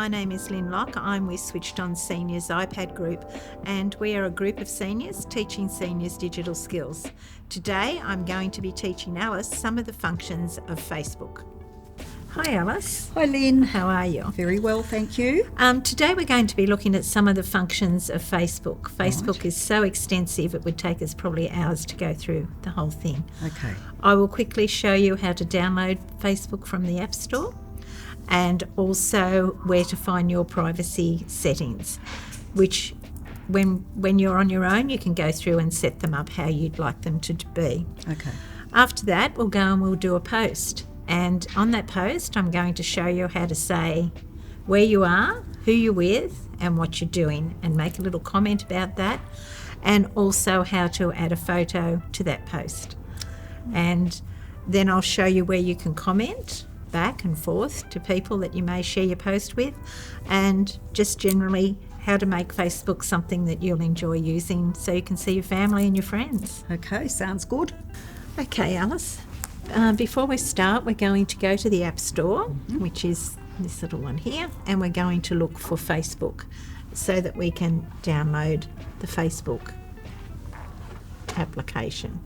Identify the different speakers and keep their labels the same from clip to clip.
Speaker 1: my name is Lynn Locke. I'm with Switched On Seniors iPad Group, and we are a group of seniors teaching seniors digital skills. Today I'm going to be teaching Alice some of the functions of Facebook. Hi Alice.
Speaker 2: Hi Lynn.
Speaker 1: How are you?
Speaker 2: Very well, thank you.
Speaker 1: Today we're going to be looking at some of the functions of Facebook. Facebook
Speaker 2: Right.
Speaker 1: is so extensive it would take us probably hours to go through the whole thing.
Speaker 2: Okay.
Speaker 1: I will quickly show you how to download Facebook from the App Store and also where to find your privacy settings, which when you're on your own you can go through and set them up how you'd like them to be.
Speaker 2: Okay.
Speaker 1: After that we'll go and we'll do a post, and on that post I'm going to show you how to say where you are, who you're with and what you're doing, and make a little comment about that, and also how to add a photo to that post. And then I'll show you where you can comment back and forth to people that you may share your post with, and just generally how to make Facebook something that you'll enjoy using so you can see your family and your friends.
Speaker 2: Okay, sounds good.
Speaker 1: Okay, Alice, before we start we're going to go to the App Store, which is this little one here, and we're going to look for Facebook so that we can download the Facebook application.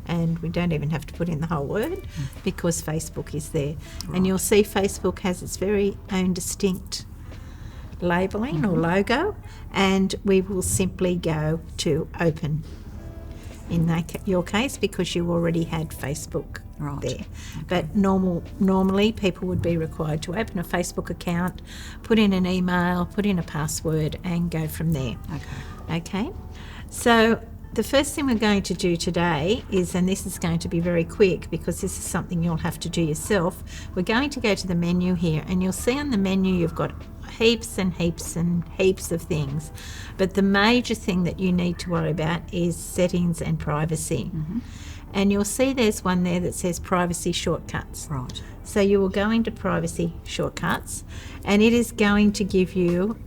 Speaker 1: And we don't even have to put in the whole word because Facebook is there.
Speaker 2: Right.
Speaker 1: And you'll see Facebook has its very own distinct labelling or logo, and we will simply go to open in your case because you already had Facebook
Speaker 2: Right.
Speaker 1: there.
Speaker 2: Okay.
Speaker 1: But normally people would be required to open a Facebook account, put in an email, put in a password and go from there.
Speaker 2: Okay.
Speaker 1: Okay, so the first thing we're going to do today is, and this is going to be very quick because this is something you'll have to do yourself, we're going to go to the menu here, and you'll see on the menu you've got heaps and heaps and heaps of things, but the major thing that you need to worry about is settings and privacy. And you'll see there's one there that says privacy shortcuts.
Speaker 2: Right.
Speaker 1: So you will go into privacy shortcuts, and it is going to give you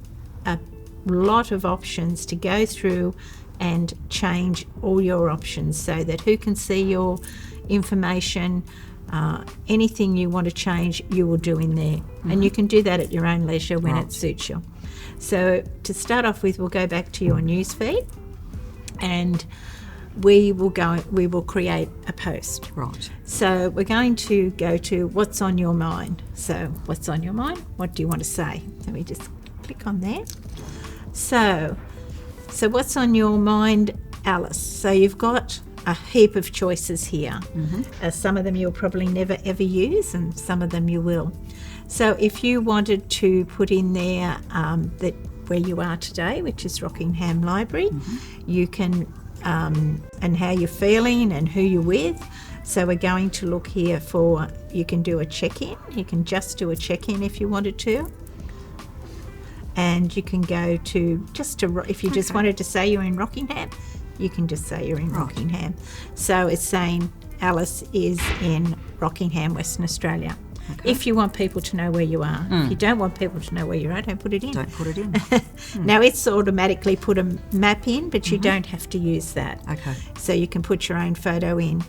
Speaker 1: a lot of options to go through and change all your options so that who can see your information, anything you want to change you will do in there. And you can do that at your own leisure when it suits you. So to start off with, we'll go back to your news feed, and we will create a post.
Speaker 2: Right.
Speaker 1: So we're going to go to what's on your mind. So what's on your mind? What do you want to say? Let me just click on there. So what's on your mind, Alice? So you've got a heap of choices here. Some of them you'll probably never ever use, and some of them you will. So if you wanted to put in there that where you are today, which is Rockingham Library, you can and how you're feeling and who you're with. So we're going to look here for, you can do a check-in. You can just do a check-in if you wanted to. And you can go to if you just wanted to say you're in Rockingham, you can just say you're in Rockingham. So it's saying Alice is in Rockingham, Western Australia.
Speaker 2: Okay.
Speaker 1: If you want people to know where you are. If you don't want people to know where you are, don't put it in.
Speaker 2: Don't put it in.
Speaker 1: Now it's automatically put a map in, but you don't have to use that.
Speaker 2: Okay.
Speaker 1: So you can put your own photo in.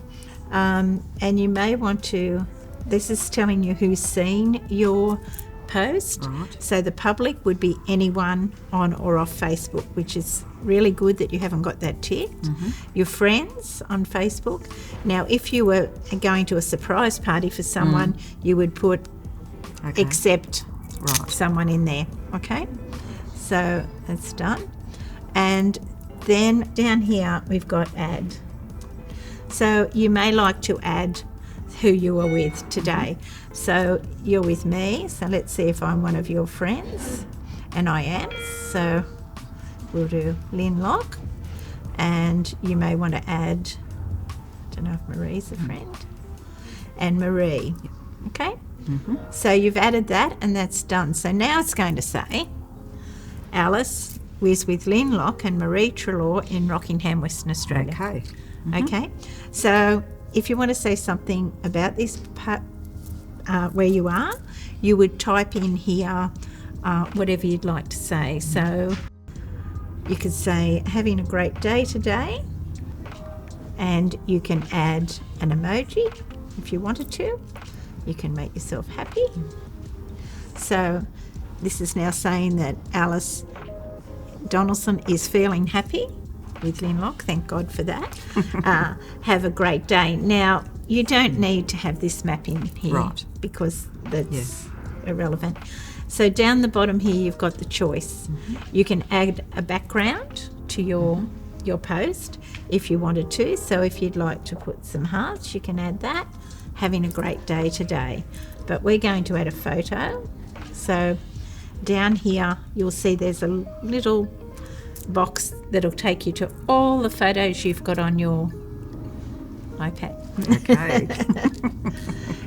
Speaker 1: And you may want to, this is telling you who's seen your post.
Speaker 2: Right.
Speaker 1: So the public would be anyone on or off Facebook, which is really good that you haven't got that ticked. Your friends on Facebook. Now if you were going to a surprise party for someone, you would put accept someone in there. Okay, so that's done. And then down here we've got add. So you may like to add who you are with today. So you're with me, so let's see if I'm one of your friends, and I am. So we'll do Lynn Locke, and you may want to add, I don't know if Marie's a friend, and Marie. Okay, so you've added that and that's done. So now it's going to say Alice is with Lynn Locke and Marie Trelaw in Rockingham, Western Australia.
Speaker 2: Okay.
Speaker 1: Okay, so if you want to say something about this part, where you are, you would type in here whatever you'd like to say. So you could say having a great day today, and you can add an emoji if you wanted to. You can make yourself happy. So this is now saying that Alice Donaldson is feeling happy with Linlock. Thank God for that. Have a great day. Now, you don't need to have this map in here,
Speaker 2: Right.
Speaker 1: because that's irrelevant. So down the bottom here, you've got the choice. You can add a background to your post if you wanted to. So if you'd like to put some hearts, you can add that. Having a great day today. But we're going to add a photo. So down here, you'll see there's a little box that'll take you to all the photos you've got on your iPad.
Speaker 2: Okay.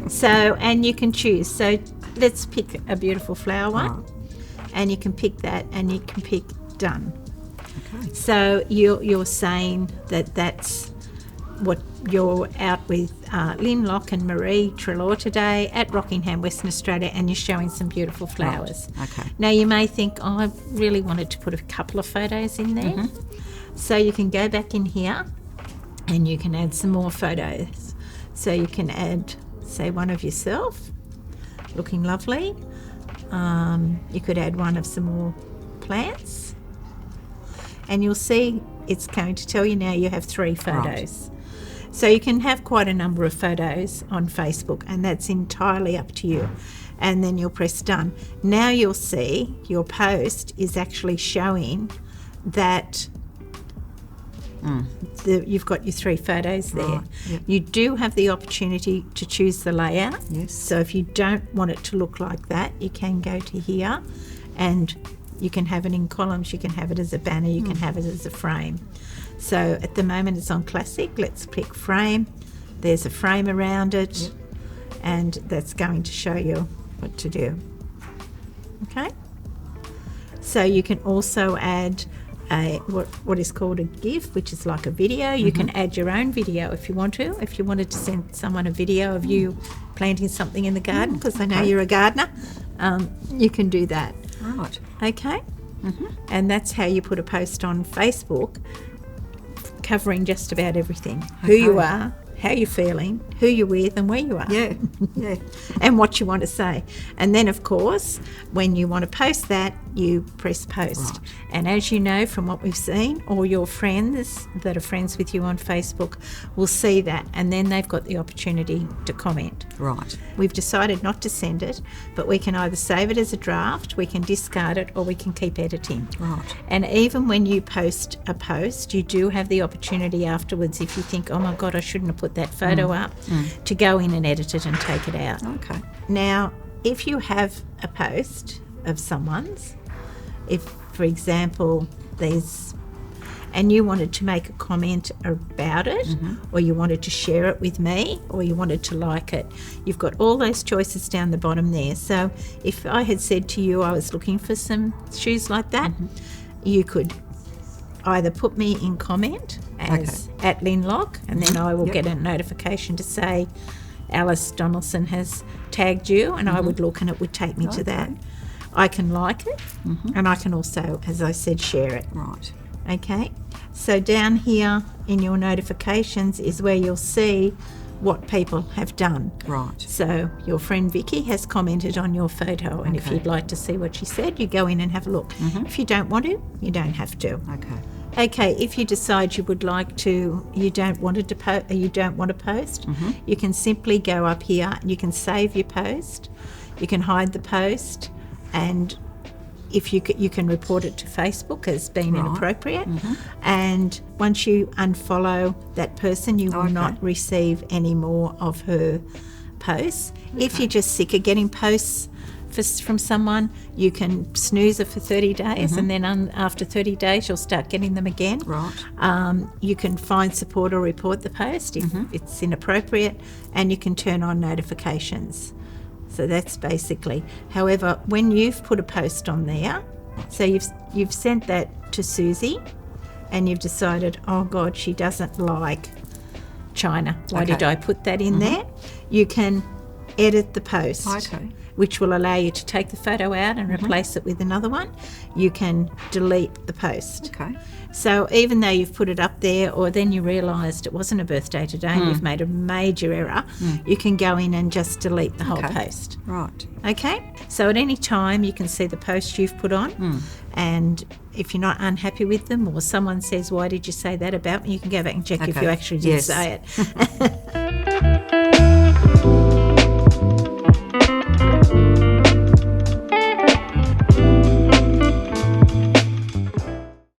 Speaker 1: So, and you can choose. So let's pick a beautiful flower one.
Speaker 2: Right.
Speaker 1: And you can pick that, and you can pick done.
Speaker 2: Okay.
Speaker 1: So you're saying that that's what you're out with Linlock and Marie Trelaw today at Rockingham, Western Australia, and you're showing some beautiful flowers.
Speaker 2: Right. Okay.
Speaker 1: Now you may think, oh, I really wanted to put a couple of photos in there. So you can go back in here and you can add some more photos. So you can add, say, one of yourself looking lovely. You could add one of some more plants. And you'll see it's going to tell you now you have 3 photos. So you can have quite a number of photos on Facebook, and that's entirely up to you. And then you'll press done. Now you'll see your post is actually showing that you've got your 3 photos there.
Speaker 2: Right, yep.
Speaker 1: You do have the opportunity to choose the layout.
Speaker 2: Yes.
Speaker 1: So if you don't want it to look like that, you can go to here and you can have it in columns, you can have it as a banner, you can have it as a frame. So at the moment it's on classic. Let's pick frame. There's a frame around it, and that's going to show you what to do. Okay? So you can also add what is called a GIF, which is like a video. You can add your own video if you want to. If you wanted to send someone a video of you planting something in the garden, because I know you're a gardener, you can do that.
Speaker 2: Right.
Speaker 1: Okay? And that's how you put a post on Facebook, covering just about everything. Who you are, how you're feeling, who you're with, and where you are.
Speaker 2: Yeah. Yeah.
Speaker 1: And what you want to say. And then, of course, when you want to post that, you press post.
Speaker 2: Right.
Speaker 1: And as you know from what we've seen, all your friends that are friends with you on Facebook will see that, and then they've got the opportunity to comment.
Speaker 2: Right.
Speaker 1: We've decided not to send it, but we can either save it as a draft, we can discard it, or we can keep editing.
Speaker 2: Right.
Speaker 1: And even when you post a post, you do have the opportunity afterwards, if you think, oh my God, I shouldn't have put that photo up, to go in and edit it and take it out.
Speaker 2: Okay.
Speaker 1: Now, if you have a post of someone's, if, for example, and you wanted to make a comment about it, or you wanted to share it with me, or you wanted to like it, you've got all those choices down the bottom there. So if I had said to you I was looking for some shoes like that, you could either put me in comment as at Linlock, and then I will get a notification to say Alice Donaldson has tagged you, and I would look and it would take me to that. I can like it, and I can also, as I said, share it.
Speaker 2: Right.
Speaker 1: Okay, so down here in your notifications is where you'll see what people have done.
Speaker 2: Right.
Speaker 1: So your friend Vicky has commented on your photo, and if you'd like to see what she said, you go in and have a look. If you don't want to, you don't have to.
Speaker 2: Okay.
Speaker 1: Okay, if you decide you would like to, you don't want to post, you can simply go up here and you can save your post. You can hide the post, and if you can report it to Facebook as being inappropriate. And once you unfollow that person, you will not receive any more of her posts. If you're just sick of getting posts from someone, you can snooze it for 30 days, and then after 30 days you'll start getting them again.
Speaker 2: Right.
Speaker 1: You can find support or report the post if it's inappropriate, and you can turn on notifications. So that's basically. However, when you've put a post on there, so you've sent that to Susie, and you've decided, oh God, she doesn't like China. Why did I put that in there? You can edit the post,
Speaker 2: Okay.
Speaker 1: which will allow you to take the photo out and replace it with another one. You can delete the post.
Speaker 2: Okay.
Speaker 1: So even though you've put it up there, or then you realised it wasn't a birthday today and you've made a major error, you can go in and just delete the whole post.
Speaker 2: Right.
Speaker 1: Okay? So at any time you can see the post you've put on, and if you're not unhappy with them, or someone says, why did you say that about me, you can go back and check if
Speaker 2: Okay.
Speaker 1: you actually did
Speaker 2: Yes.
Speaker 1: say it.